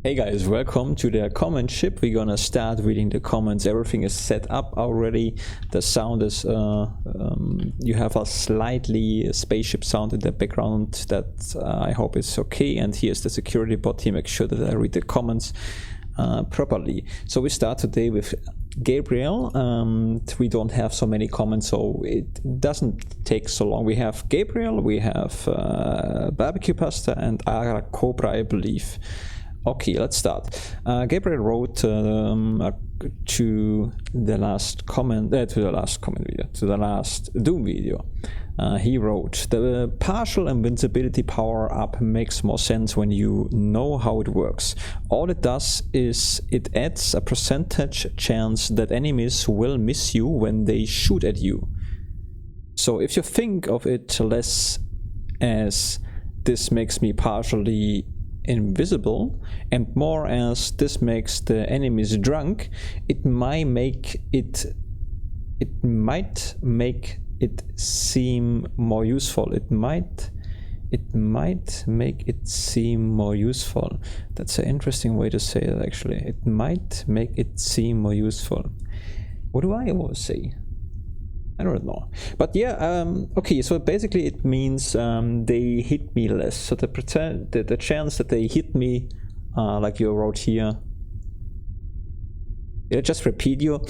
Hey guys, welcome to the comment ship. We're gonna start reading the comments. Everything is set up already. The sound is, you have a slightly spaceship sound in the background that I hope is okay. And here's the security bot. He makes sure that I read the comments properly. So we start today with Gabriel. We don't have so many comments, so it doesn't take so long. We have Gabriel, we have Barbecue Pasta, and ArachCobra, I believe. Okay, let's start. Gabriel wrote to the last Doom video. He wrote, the partial invincibility power up makes more sense when you know how it works. All it does is it adds a percentage chance that enemies will miss you when they shoot at you. So if you think of it less as this makes me partially invisible and more as this makes the enemies drunk, it might make it seem more useful. It might make it seem more useful. That's an interesting way to say it, actually. It might make it seem more useful. What do I always say? I don't know, but yeah, okay, so basically it means they hit me less. So the chance that they hit me, like you wrote here, did I just repeat you?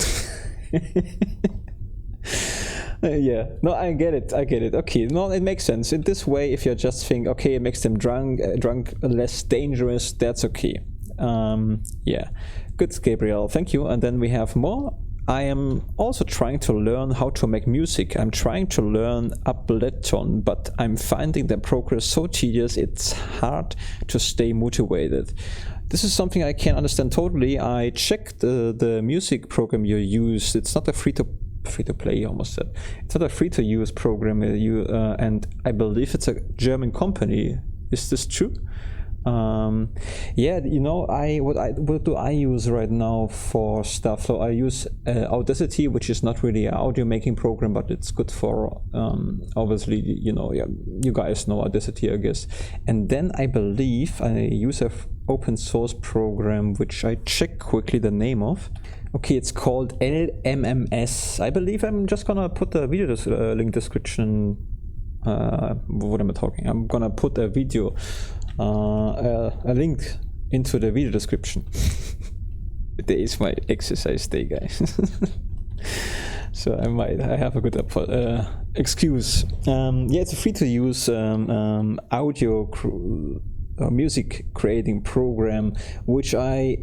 Yeah, no, I get it. Okay, no, it makes sense. In this way, if you just think, okay, it makes them drunk, less dangerous, that's okay. Yeah, good, Gabriel, thank you. And then we have more. I am also trying to learn how to make music. I'm trying to learn Ableton, but I'm finding the progress so tedious it's hard to stay motivated. This is something I can understand totally. I checked the music program you use. It's not a free to play, almost said. It's not a free to use program, and I believe it's a German company. Is this true? Yeah, you know, what do I use right now for stuff? So I use Audacity, which is not really an audio making program, but it's good for obviously, you know, yeah, you guys know Audacity, I guess. And then I believe I use an open source program, which I check quickly the name of. Okay, it's called LMMS. I believe I'm just gonna put the video link description. What am I talking? I'm gonna put a video. A link into the video description. Today is my exercise day, guys. So I have a good excuse. Yeah, it's a free to use audio music creating program, which I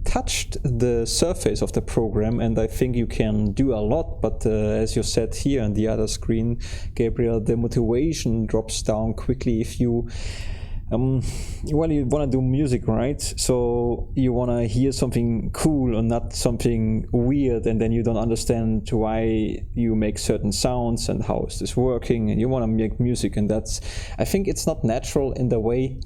touched the surface of the program, and I think you can do a lot, but as you said here on the other screen, Gabriel, the motivation drops down quickly if you well, you want to do music, right? So you want to hear something cool and not something weird, and then you don't understand why you make certain sounds and how is this working, and you want to make music, and I think it's not natural in the way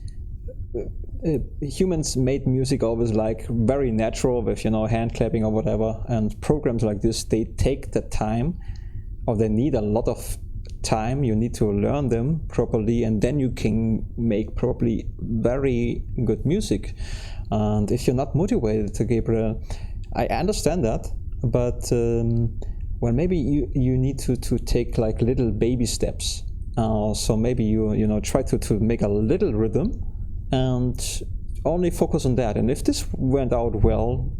humans made music always like very natural with, you know, hand clapping or whatever, and programs like this, they take the time, or they need a lot of time. You need to learn them properly, and then you can make probably very good music. And if you're not motivated, Gabriel, I understand that, but well, maybe you need to take like little baby steps. So maybe you know, try to make a little rhythm and only focus on that. And if this went out well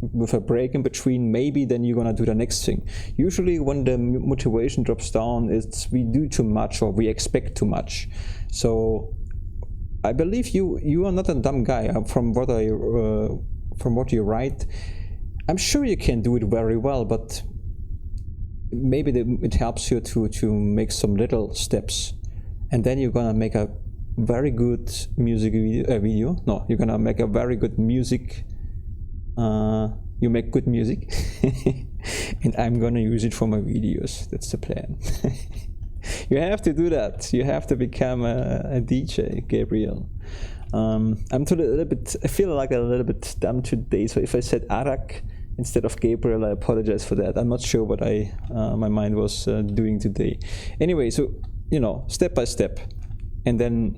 with a break in between, maybe then you're gonna do the next thing. Usually when the motivation drops down, it's we do too much or we expect too much. So I believe you are not a dumb guy. From what you write, I'm sure you can do it very well, but maybe it helps you to make some little steps, and then you're gonna make a very good music video. No, you're gonna make a very good music. You make good music, and I'm gonna use it for my videos. That's the plan. You have to do that. You have to become a DJ, Gabriel. I feel like a little bit dumb today. So if I said Arach instead of Gabriel, I apologize for that. I'm not sure what my mind was doing today. Anyway, so you know, step by step, and then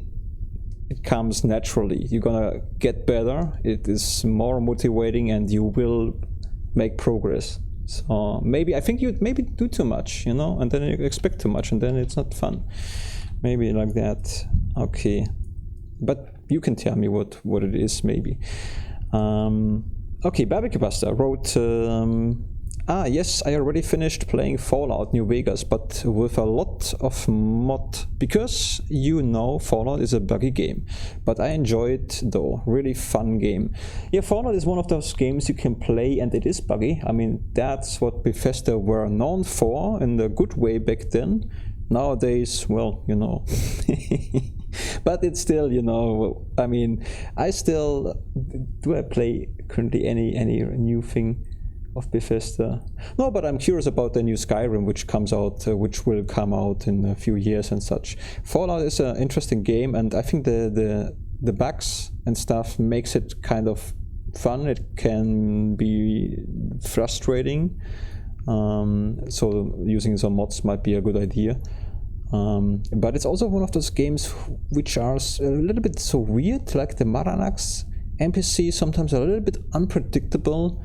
it comes naturally. You're gonna get better, it is more motivating, and you will make progress. So maybe, I think you maybe do too much, you know, and then you expect too much, and then it's not fun. Maybe like that. Okay, but you can tell me what it is, maybe. Okay, Barbecue Buster wrote, yes, I already finished playing Fallout New Vegas, but with a lot of mod, because you know Fallout is a buggy game, but I enjoy it though, really fun game. Yeah, Fallout is one of those games you can play and it is buggy. I mean, that's what Bethesda were known for in the good way back then. Nowadays, well, you know. But it's still, you know, I mean, I still, do I play currently any new thing of Bethesda? No, but I'm curious about the new Skyrim, which comes out, which will come out in a few years and such. Fallout is an interesting game, and I think the bugs and stuff makes it kind of fun. It can be frustrating, so using some mods might be a good idea. But it's also one of those games which are a little bit so weird, like the Maranax NPC sometimes are a little bit unpredictable,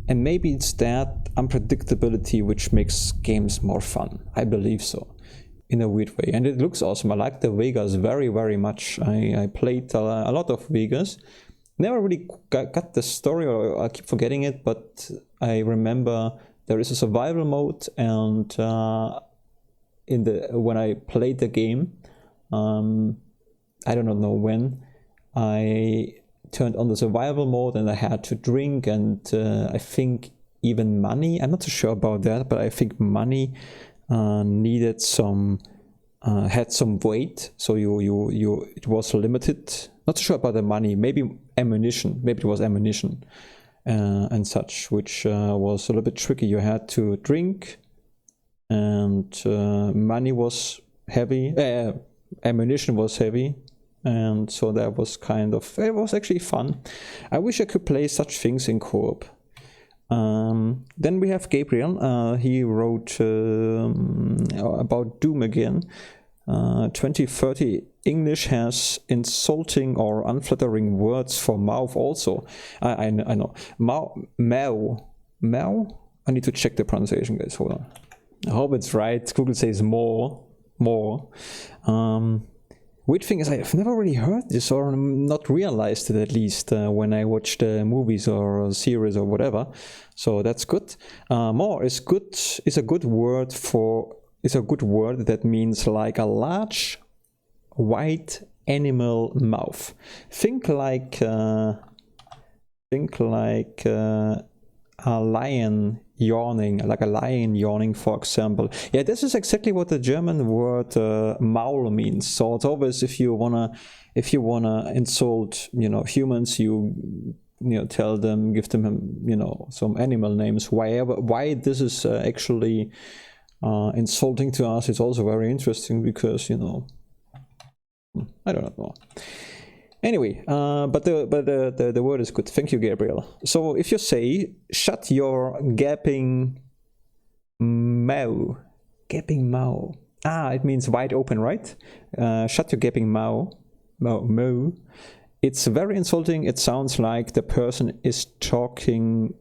and maybe it's that unpredictability which makes games more fun. I believe so, in a weird way. And it looks awesome. I like the Vegas very, very much. I played a lot of Vegas. Never really got the story, or I keep forgetting it, but I remember there is a survival mode, and when I played the game, I don't know when, I turned on the survival mode and I had to drink, and I think even money, I'm not so sure about that, but I think money needed some, had some weight, so it was limited. Not so sure about the money, maybe ammunition, maybe it was ammunition and such, which was a little bit tricky. You had to drink, and money was heavy, ammunition was heavy, and so that was kind of, it was actually fun. I wish I could play such things in co-op. Then we have Gabriel. He wrote about Doom again. 2030 English has insulting or unflattering words for mouth also. I know. Mao? I need to check the pronunciation, guys. Hold on. I hope it's right. Google says more. Weird thing is, I've never really heard this, or not realized it, at least when I watched movies or series or whatever. So that's good. More is good. Is a good word that means like a large white animal mouth. Think like a lion yawning, for example. Yeah, this is exactly what the German word Maul means. So it's always, if you wanna insult, you know, humans, you tell them, give them, you know, some animal names. Why this is actually insulting to us is also very interesting, because, you know, I don't know. Anyway, but the word is good. Thank you, Gabriel. So if you say, shut your gaping mouth. Gaping mouth. It means wide open, right? Shut your gaping mouth. It's very insulting. It sounds like the person is talking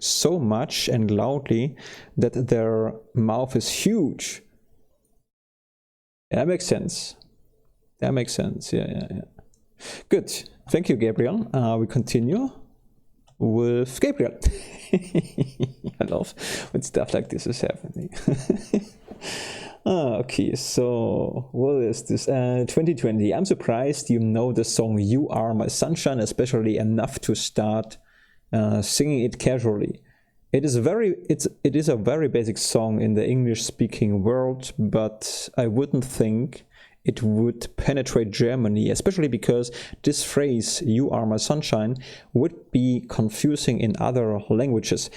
so much and loudly that their mouth is huge. That makes sense. Yeah. Good. Thank you, Gabriel. We continue with Gabriel. I love when stuff like this is happening. Okay, so what is this? 2020. I'm surprised you know the song You Are My Sunshine, especially enough to start singing it casually. It is a very basic song in the English-speaking world, but I wouldn't think it would penetrate Germany, especially because this phrase, you are my sunshine, would be confusing in other languages.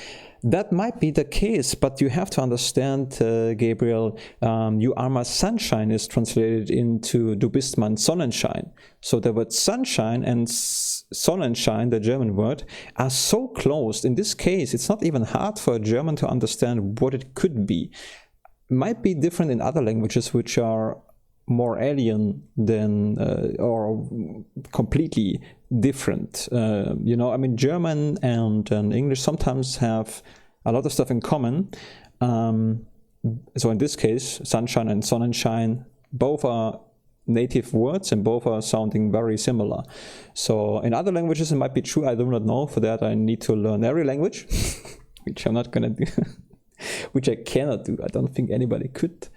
That might be the case, but you have to understand, Gabriel, you are my sunshine is translated into du bist mein Sonnenschein. So the word sunshine and Sonnenschein, the German word, are so close. In this case, it's not even hard for a German to understand what it could be. Might be different in other languages which are more alien than or completely different. You know, I mean, German and English sometimes have a lot of stuff in common. So in this case, sunshine and sonnenschein, both are native words and both are sounding very similar. So in other languages it might be true, I do not know. For that I need to learn every language, which I'm not gonna do, which I cannot do. I don't think anybody could.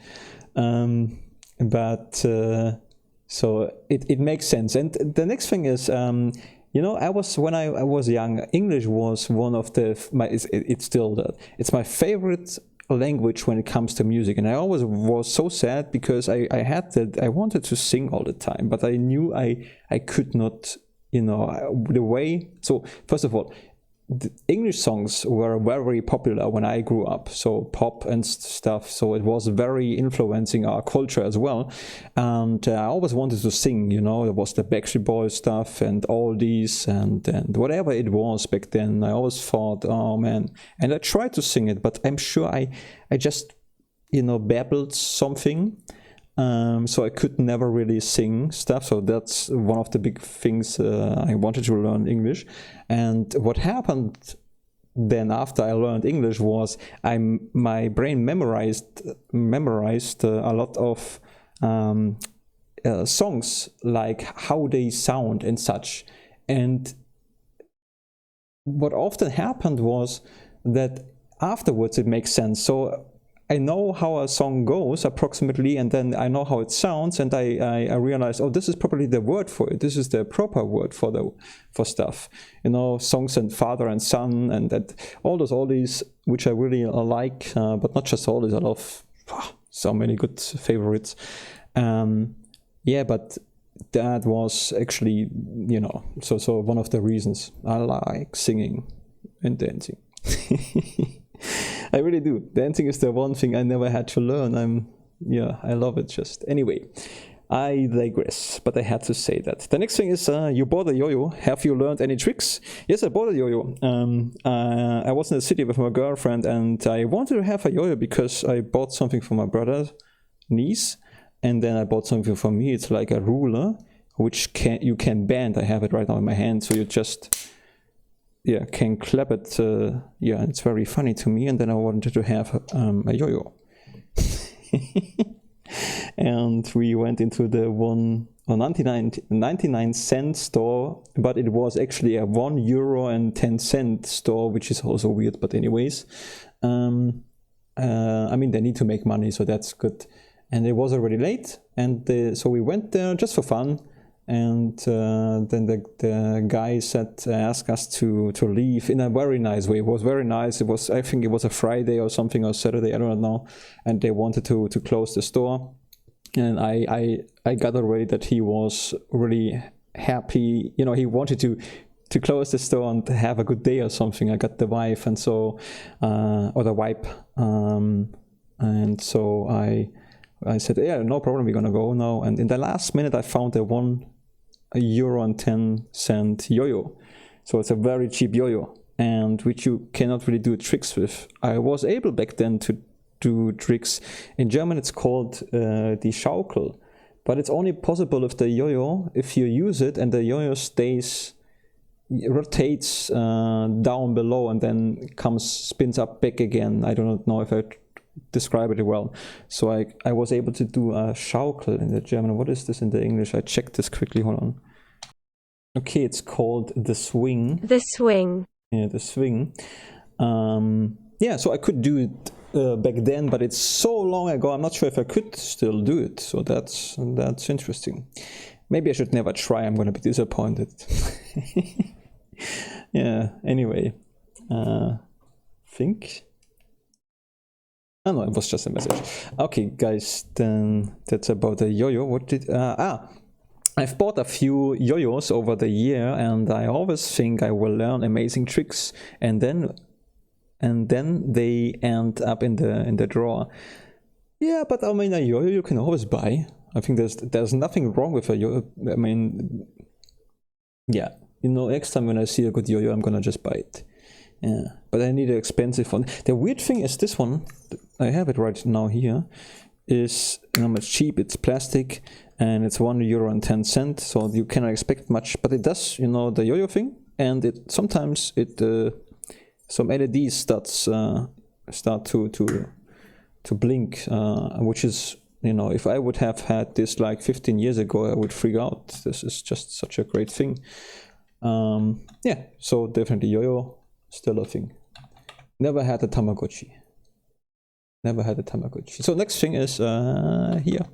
So it makes sense. And the next thing is, you know, when I was young, English was one of it's still that. It's my favorite language when it comes to music, and I always was so sad because I wanted to sing all the time, but I knew I could not, you know, the way. So first of all, the English songs were very popular when I grew up, so pop and stuff, so it was very influencing our culture as well. And I always wanted to sing, you know, there was the Backstreet Boys stuff and all these and whatever it was back then. I always thought, oh man, and I tried to sing it, but I'm sure I just, you know, babbled something. So I could never really sing stuff. So that's one of the big things. I wanted to learn English. And what happened then after I learned English was my brain memorized a lot of songs, like how they sound and such. And what often happened was that afterwards it makes sense. So I know how a song goes approximately, and then I know how it sounds, and I realized, oh, this is probably the word for it. This is the proper word for stuff. You know, songs and father and son, and that all these which I really like, but not just all these. I love so many good favorites. Yeah, but that was actually, you know, so one of the reasons I like singing and dancing. I really do. Dancing is the one thing I never had to learn. I love it just. Anyway, I digress, but I had to say that. The next thing is, you bought a yo-yo. Have you learned any tricks? Yes, I bought a yo-yo. I was in the city with my girlfriend, and I wanted to have a yo-yo because I bought something for my brother's niece, and then I bought something for me. It's like a ruler, which you can bend. I have it right now in my hand, so you just can clap it. It's very funny to me. And then I wanted to have a yo-yo. And we went into the 99-cent store, but it was actually a €1.10 store, which is also weird, but anyways. I mean, they need to make money, so that's good. And it was already late, and so we went there just for fun. And then the guy asked us to leave in a very nice way. It was very nice. It was, I think it was a Friday or something, or Saturday, I don't know. And they wanted to close the store. And I got already that he was really happy. You know, he wanted to close the store and have a good day or something. I got the wife, and so or the wipe. And so I said, yeah, no problem, we're gonna go now. And in the last minute, I found a €1.10 yo-yo. So it's a very cheap yo-yo, and which you cannot really do tricks with. I was able back then to do tricks. In German it's called die Schaukel, but it's only possible with the yo-yo if you use it and the yo-yo rotates down below and then spins up back again. I do not know if I describe it well. So I was able to do a Schaukel in the German. What is this in the English? I checked this quickly, hold on. Okay, it's called the swing. The swing. Yeah, the swing. So I could do it back then, but it's so long ago, I'm not sure if I could still do it. So that's interesting. Maybe I should never try, I'm gonna be disappointed. Yeah, anyway. Think. Oh no, it was just a message. Okay, guys, then that's about the yo-yo. What did... I've bought a few yo-yos over the year, and I always think I will learn amazing tricks, and then they end up in the drawer. Yeah, but I mean, a yo-yo you can always buy. I think there's nothing wrong with a yo-yo. I mean, yeah, you know, next time when I see a good yo-yo, I'm gonna just buy it. Yeah, but I need an expensive one. The weird thing is this one. I have it right now here. is not much cheap. It's plastic, and it's €1.10, so you cannot expect much. But it does, you know, the yo-yo thing, and it sometimes some LEDs start to blink, which is, you know, if I would have had this like 15 years ago, I would freak out. This is just such a great thing. Yeah, so definitely yo-yo, still a thing. Never had a Tamagotchi. Never had a Tamagotchi. So next thing is here.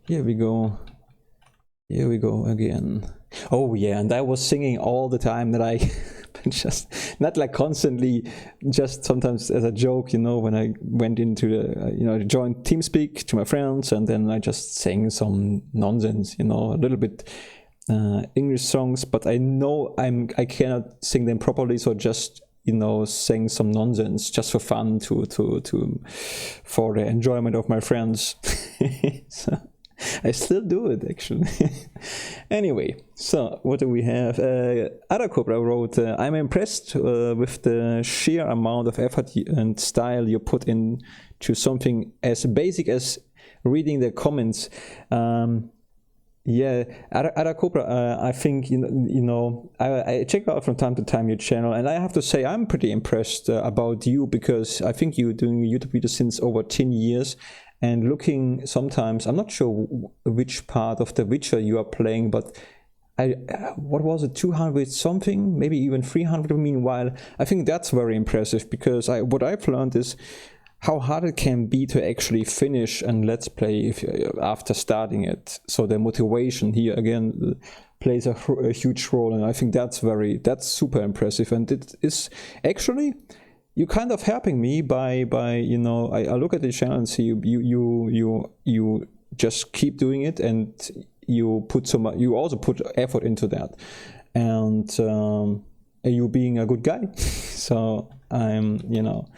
Here we go. Here we go again. Oh yeah, and I was singing all the time that I just, not like constantly, just sometimes as a joke, you know, when I went into the, you know, joined TeamSpeak to my friends, and then I just sang some nonsense, you know, a little bit English songs, but I know I cannot sing them properly, so just, you know, sang some nonsense just for fun for the enjoyment of my friends. So I still do it actually. Anyway, so what do we have? ArachCobra wrote, I'm impressed with the sheer amount of effort and style you put into something as basic as reading the comments. Yeah, ArachCobra, I think, you know, I check out from time to time your channel, and I have to say I'm pretty impressed about you, because I think you're doing YouTube videos since over 10 years, and looking sometimes, I'm not sure which part of The Witcher you are playing, but what was it, 200 something, maybe even 300 meanwhile. I think that's very impressive, because what I've learned is how hard it can be to actually finish and let's play after starting it. So the motivation here again plays a huge role, and I think that's super impressive. And it is actually, you kind of helping me by you know, I look at the channel and see you just keep doing it, and you also put effort into that, and you being a good guy. So I'm, you know.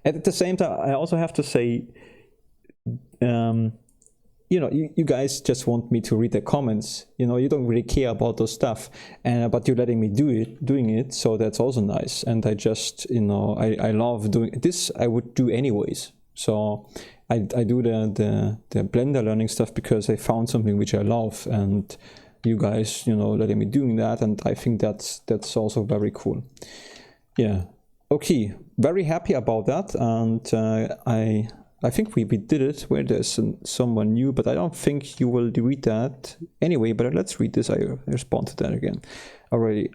At the same time, I also have to say, you know, you guys just want me to read the comments. You know, you don't really care about those stuff, but you're letting me doing it. So that's also nice. And I just, you know, I love doing this. I would do anyways. So I do the Blender learning stuff because I found something which I love, and you guys, you know, letting me doing that, and I think that's also very cool. Yeah. Okay, very happy about that, and I think we did it where there's someone new, but I don't think you will read that anyway. But let's read this. I respond to that again already.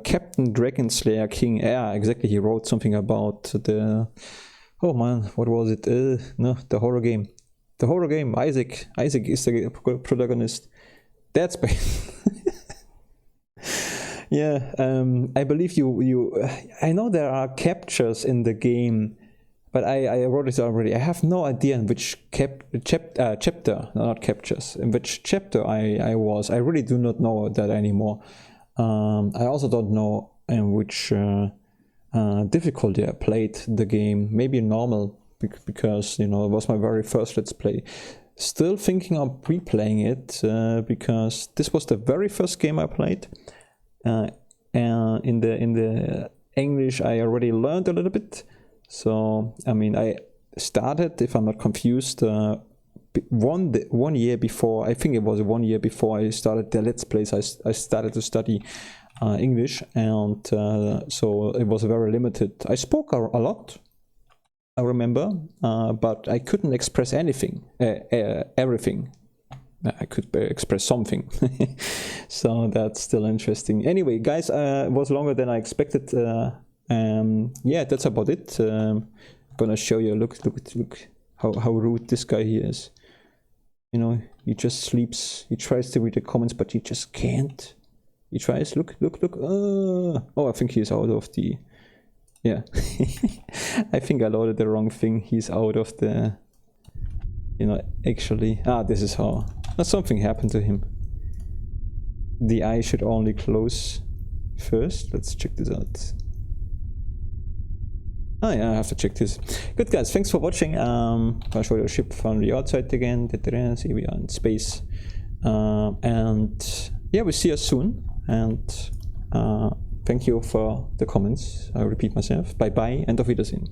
Captain Dragon Slayer King. Yeah, exactly. He wrote something about the. Oh man, what was it? No, the horror game. The horror game. Isaac. Isaac is the protagonist. That's bad. Yeah, I believe I know there are captures in the game, but I wrote it already. I have no idea in which chapter, not captures, in which chapter I was. I really do not know that anymore. I also don't know in which difficulty I played the game. Maybe normal, because, you know, it was my very first Let's Play. Still thinking of replaying it, because this was the very first game I played. In the English I already learned a little bit, so I mean I started, if I'm not confused, 1 year before. I think it was 1 year before I started the Let's Plays. I started to study English, and so it was very limited. I spoke a lot, I remember, but I couldn't express everything. I could express something. So that's still interesting. Anyway, guys, it was longer than I expected. Yeah, that's about it. Gonna show you. Look how rude this guy here is. You know, he just sleeps. He tries to read the comments, but he just can't. He tries. Look. Oh, I think he's out of the. Yeah, I think I loaded the wrong thing. He's out of the. You know, actually, this is how. Something happened to him. The eye should only close first. Let's check this out. Oh yeah, I have to check this. Good guys, thanks for watching. I'll show you a ship from the outside again. See, we are in space. And yeah, we'll see you soon. And thank you for the comments. I repeat myself. Bye bye and auf Wiedersehen.